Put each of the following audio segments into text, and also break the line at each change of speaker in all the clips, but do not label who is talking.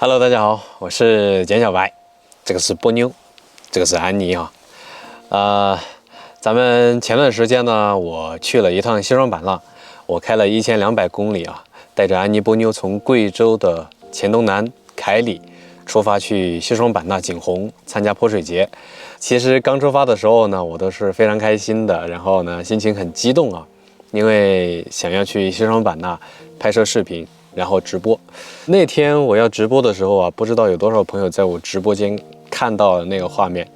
Hello， 大家好，我是简小白，这个是波妞，这个是安妮啊。咱们前段时间呢，我去了一趟西双版纳，我开了1200公里啊，带着安妮波妞从贵州的黔东南凯里出发去西双版纳景洪参加泼水节。其实刚出发的时候呢，我都是非常开心的，然后呢，心情很激动啊，因为想要去西双版纳拍摄视频。然后直播，那天我要直播的时候啊，不知道有多少朋友在我直播间看到了那个画面。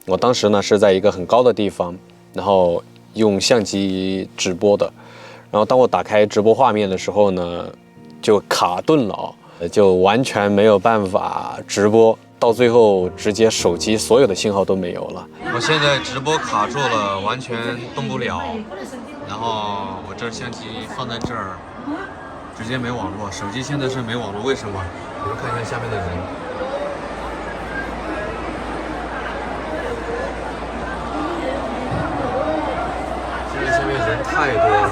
我当时呢是在一个很高的地方，然后用相机直播的。然后当我打开直播画面的时候呢，就卡顿了，就完全没有办法直播，到最后直接手机所有的信号都没有了。我现在直播卡住了，完全动不了。然后我这相机放在这儿。直接没网络，手机现在是没网络，为什么？你们看一下下面的人，现在下面人太多了。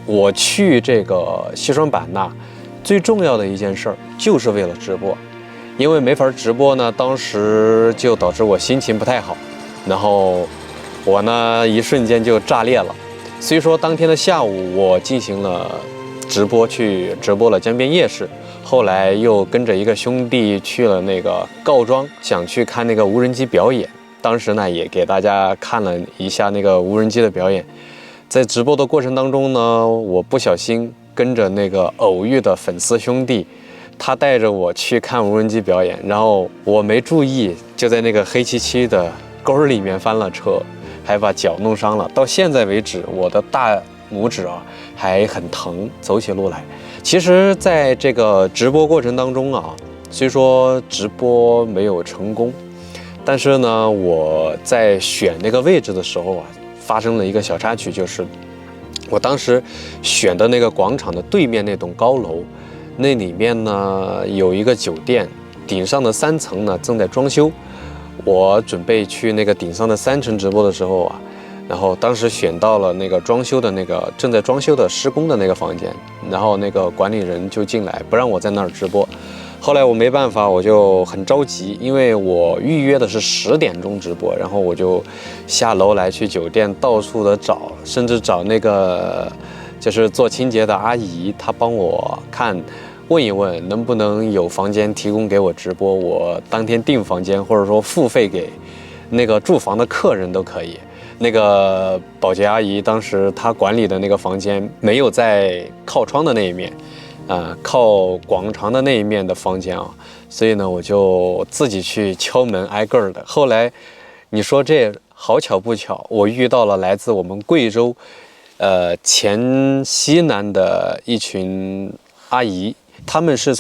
我去这个西双版纳，最重要的一件事儿就是为了直播，因为没法直播呢，当时就导致我心情不太好，然后我呢一瞬间就炸裂了。虽说当天的下午我进行了去直播了江边夜市，后来又跟着一个兄弟去了那个告庄，想去看那个无人机表演。当时呢也给大家看了一下那个无人机的表演。在直播的过程当中呢，我不小心跟着那个偶遇的粉丝兄弟，他带着我去看无人机表演，然后我没注意，就在那个黑漆漆的沟里面翻了车，还把脚弄伤了。到现在为止，我的大拇指啊还很疼，走起路来。其实在这个直播过程当中啊，虽说直播没有成功，但是呢，我在选那个位置的时候啊，发生了一个小插曲，就是我当时选的那个广场的对面那栋高楼，那里面呢有一个酒店，顶上的3层呢正在装修。我准备去那个顶上的3层直播的时候啊，然后当时选到了那个装修的那个正在装修的施工的那个房间，然后那个管理人就进来不让我在那儿直播。后来我没办法，我就很着急，因为我预约的是10点钟直播，然后我就下楼来去酒店到处的找，甚至找那个就是做清洁的阿姨，她帮我看。问一问能不能有房间提供给我直播，我当天订房间，或者说付费给那个住房的客人都可以。那个保洁阿姨当时她管理的那个房间没有在靠窗的那一面，靠广场的那一面的房间啊，所以呢我就自己去敲门挨个的。后来你说这好巧不巧，我遇到了来自我们贵州黔西南的一群阿姨。他们是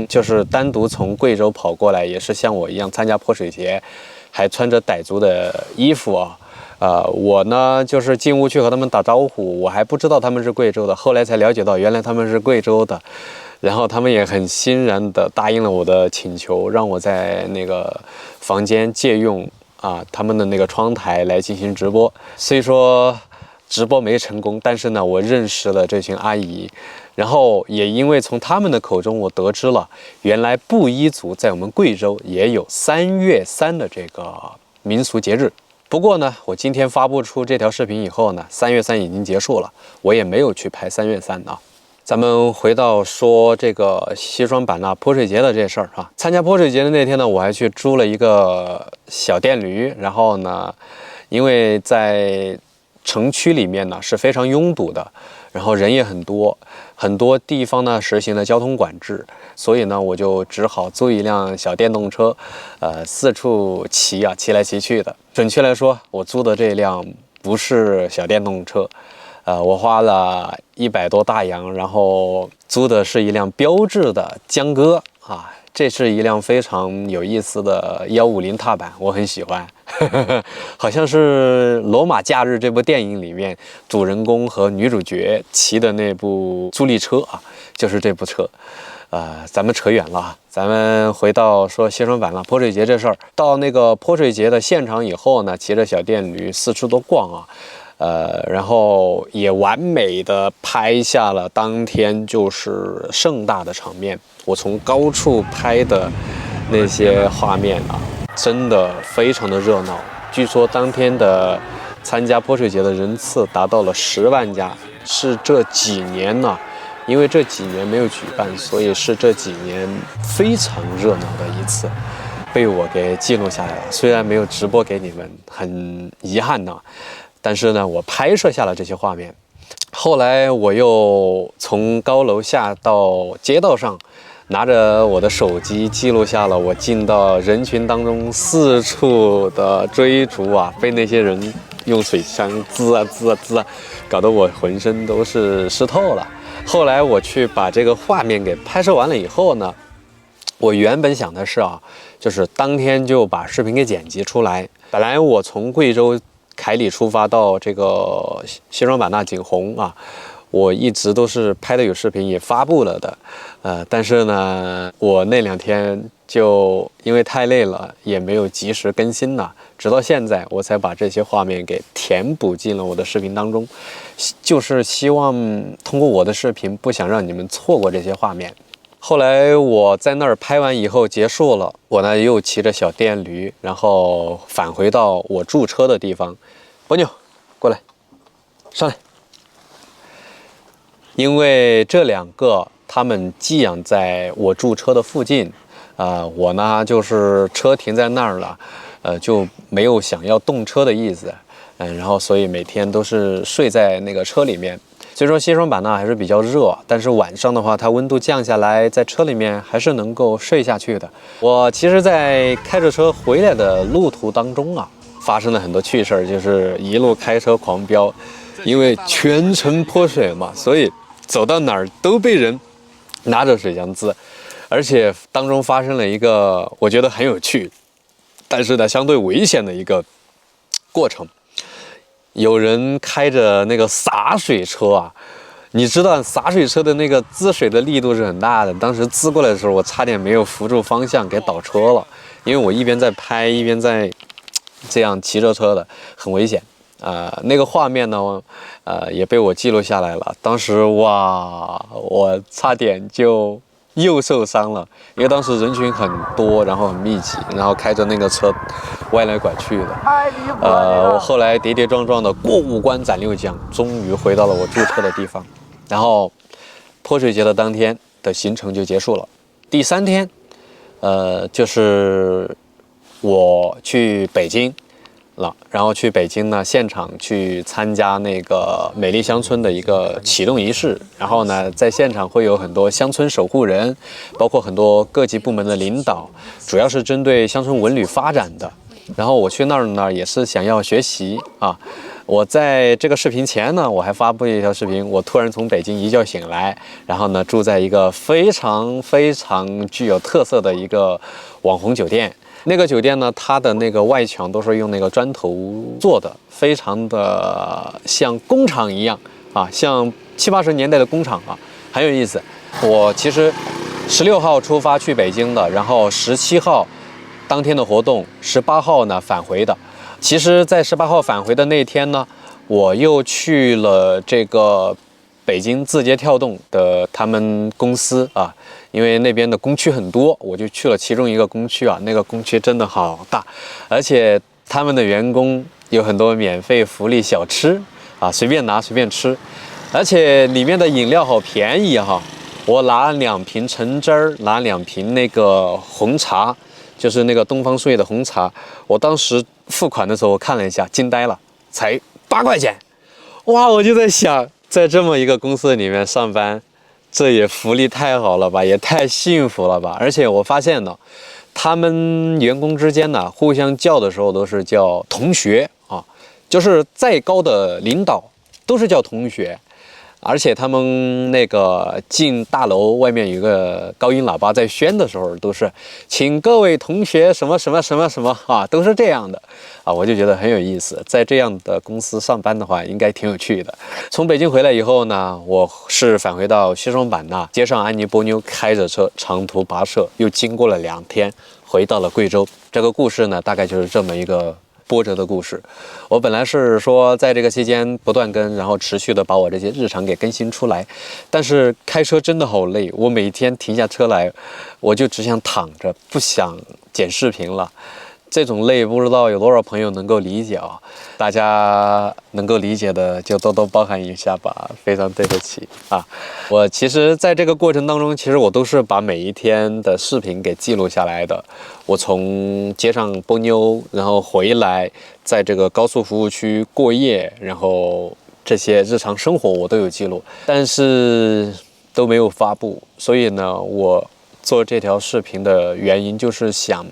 就是单独从贵州跑过来，也是像我一样参加泼水节，还穿着傣族的衣服啊。我呢就是进屋去和他们打招呼，我还不知道他们是贵州的，后来才了解到原来他们是贵州的。然后他们也很欣然地答应了我的请求，让我在那个房间借用他们的那个窗台来进行直播。虽说直播没成功，但是呢我认识了这群阿姨，然后也因为从他们的口中我得知了原来布依族在我们贵州也有3月3的这个民俗节日。不过呢我今天发布出这条视频以后呢，3月3已经结束了，我也没有去拍3月3啊。咱们回到说这个西双版纳泼水节的这事儿啊，参加泼水节的那天呢，我还去租了一个小电驴，然后呢因为在城区里面呢是非常拥堵的，然后人也很多，很多地方呢实行了交通管制，所以呢我就只好租一辆小电动车，四处骑来骑去的。准确来说，我租的这辆不是小电动车，我花了100多大洋，然后租的是一辆标致的江歌啊。这是一辆非常有意思的150踏板，我很喜欢。好像是《罗马假日》这部电影里面主人公和女主角骑的那部助力车啊，就是这部车。咱们扯远了，咱们回到说西双版纳泼水节这事儿。到那个泼水节的现场以后呢，骑着小电驴四处都逛啊。然后也完美的拍下了当天就是盛大的场面。我从高处拍的那些画面啊，真的非常的热闹。据说当天的参加泼水节的人次达到了10万加，是这几年呢，因为这几年没有举办，所以是这几年非常热闹的一次，被我给记录下来了。虽然没有直播给你们，很遗憾呢。但是呢，我拍摄下了这些画面。后来我又从高楼下到街道上，拿着我的手机记录下了我进到人群当中四处的追逐啊，被那些人用水枪滋啊滋啊滋啊，搞得我浑身都是湿透了。后来我去把这个画面给拍摄完了以后呢，我原本想的是啊，就是当天就把视频给剪辑出来。本来我从贵州凯里出发到这个西双版纳景洪啊，我一直都是拍的有视频也发布了的，但是呢，我那2天就因为太累了，也没有及时更新了，直到现在我才把这些画面给填补进了我的视频当中，就是希望通过我的视频，不想让你们错过这些画面。后来我在那儿拍完以后结束了，我呢又骑着小电驴，然后返回到我驻车的地方。蜗牛，过来，上来。因为这2个他们寄养在我驻车的附近，我呢就是车停在那儿了，就没有想要动车的意思，然后所以每天都是睡在那个车里面。虽说西双版纳还是比较热，但是晚上的话，它温度降下来，在车里面还是能够睡下去的。我其实，在开着车回来的路途当中啊，发生了很多趣事儿，就是一路开车狂飙，因为全程泼水嘛，所以走到哪儿都被人拿着水枪滋，而且当中发生了一个我觉得很有趣，但是呢相对危险的一个过程。有人开着那个洒水车啊，你知道洒水车的那个滋水的力度是很大的，当时滋过来的时候，我差点没有扶住方向给倒车了，因为我一边在拍一边在这样骑着车的，很危险。那个画面呢，也被我记录下来了。当时哇，我差点就又受伤了，因为当时人群很多，然后很密集，然后开着那个车歪来拐去的。我后来跌跌撞撞的过5关斩6将，终于回到了我驻车的地方。然后泼水节的当天的行程就结束了。第3天，就是我去北京了，然后去北京呢，现场去参加那个美丽乡村的一个启动仪式。然后呢，在现场会有很多乡村守护人，包括很多各级部门的领导，主要是针对乡村文旅发展的。然后我去那儿呢，也是想要学习啊。我在这个视频前呢，我还发布一条视频，我突然从北京一觉醒来，然后呢，住在一个非常非常具有特色的一个网红酒店。那个酒店呢，它的那个外墙都是用那个砖头做的，非常的像工厂一样啊，像70、80年代的工厂啊，很有意思。我其实16号出发去北京的，然后17号当天的活动，18号呢返回的。其实，在18号返回的那天呢，我又去了这个北京字节跳动的他们公司啊，因为那边的工区很多，我就去了其中一个工区啊，那个工区真的好大，而且他们的员工有很多免费福利小吃啊，随便拿随便吃，而且里面的饮料好便宜哈，我拿2瓶橙汁儿，拿2瓶那个红茶，就是那个东方树叶的红茶，我当时付款的时候我看了一下，惊呆了，才8块钱，哇！我就在想，在这么一个公司里面上班，这也福利太好了吧，也太幸福了吧！而且我发现呢，他们员工之间呢，互相叫的时候都是叫同学啊，就是再高的领导都是叫同学。而且他们那个进大楼外面有个高音喇叭在宣的时候，都是请各位同学什么什么什么什么啊，都是这样的啊，我就觉得很有意思。在这样的公司上班的话，应该挺有趣的。从北京回来以后呢，我是返回到西双版纳，接上安妮波妞，开着车长途跋涉，又经过了2天，回到了贵州。这个故事呢，大概就是这么一个波折的故事。我本来是说在这个期间不断更，然后持续的把我这些日常给更新出来，但是开车真的好累，我每天停下车来，我就只想躺着，不想剪视频了。这种累不知道有多少朋友能够理解啊，大家能够理解的就多多包涵一下吧，非常对得起啊。我其实在这个过程当中，其实我都是把每一天的视频给记录下来的。我从街上蹦妞，然后回来，在这个高速服务区过夜，然后这些日常生活我都有记录，但是都没有发布。所以呢，我做这条视频的原因就是想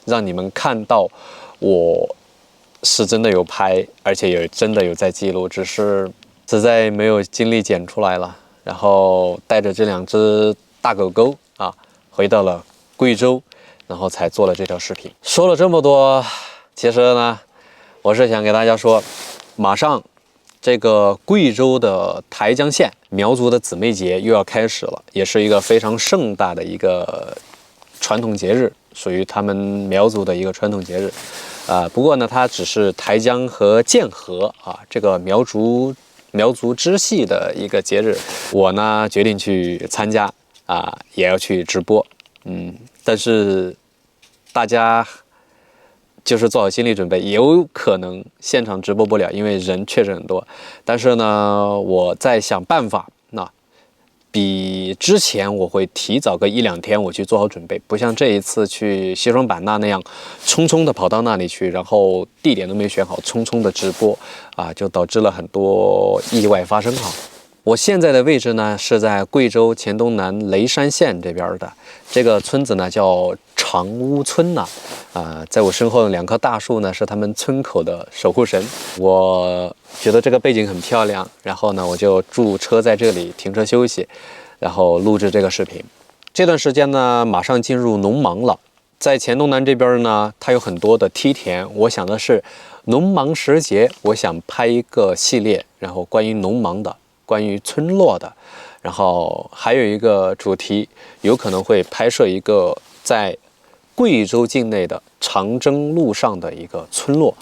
让你们看到我是真的有拍，而且也真的有在记录，只是实在没有精力剪出来了。然后带着这2只大狗狗啊，回到了贵州，然后才做了这条视频。说了这么多，其实呢，我是想给大家说，马上这个贵州的台江县苗族的姊妹节又要开始了，也是一个非常盛大的一个传统节日，属于他们苗族的一个传统节日，不过呢，它只是台江和建河啊这个苗族支系的一个节日。我呢决定去参加啊，也要去直播，但是大家就是做好心理准备，有可能现场直播不了，因为人确实很多。但是呢，我在想办法，比之前我会提早个1、2天我去做好准备，不像这一次去西双版纳那样匆匆的跑到那里去，然后地点都没选好，匆匆的直播啊，就导致了很多意外发生哈。我现在的位置呢是在贵州黔东南雷山县这边的这个村子呢叫长屋村呐，在我身后的2棵大树呢是他们村口的守护神。我觉得这个背景很漂亮，然后呢我就驻车在这里停车休息，然后录制这个视频。这段时间呢马上进入农忙了，在黔东南这边呢它有很多的梯田，我想的是农忙时节，我想拍一个系列，然后关于农忙的，关于村落的，然后还有一个主题，有可能会拍摄一个在贵州境内的长征路上的一个村落，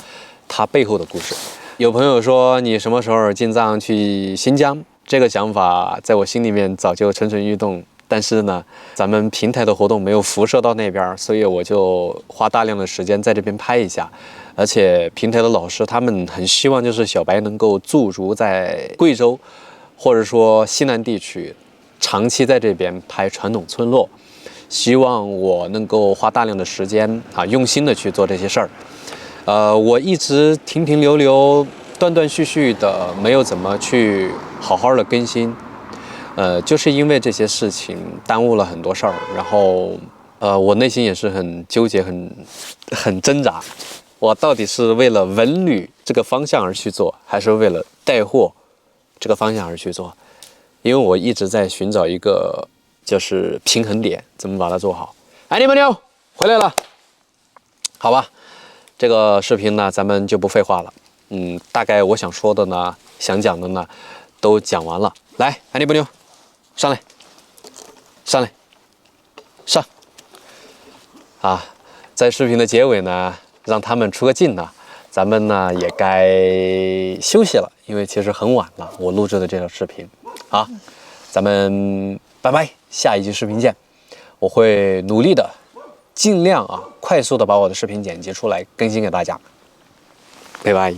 它背后的故事。有朋友说你什么时候进藏去新疆？这个想法在我心里面早就蠢蠢欲动，但是呢，咱们平台的活动没有辐射到那边，所以我就花大量的时间在这边拍一下。而且平台的老师他们很希望就是小白能够驻足在贵州，或者说西南地区，长期在这边拍传统村落，希望我能够花大量的时间用心的去做这些事儿。我一直停停留留、断断续续的，没有怎么去好好的更新，就是因为这些事情耽误了很多事儿，然后我内心也是很纠结、很挣扎。我到底是为了文旅这个方向而去做，还是为了带货这个方向而去做？因为我一直在寻找一个就是平衡点，怎么把它做好。哎，你们牛回来了，好吧？这个视频呢，咱们就不废话了。大概我想说的呢，想讲的呢，都讲完了。来，哎，你不牛，上来，上来，上。啊，在视频的结尾呢，让他们出个镜呢，咱们呢也该休息了，因为其实很晚了，我录制的这条视频。好，咱们拜拜，下一期视频见。我会努力的，尽量快速的把我的视频剪辑出来，更新给大家。拜拜。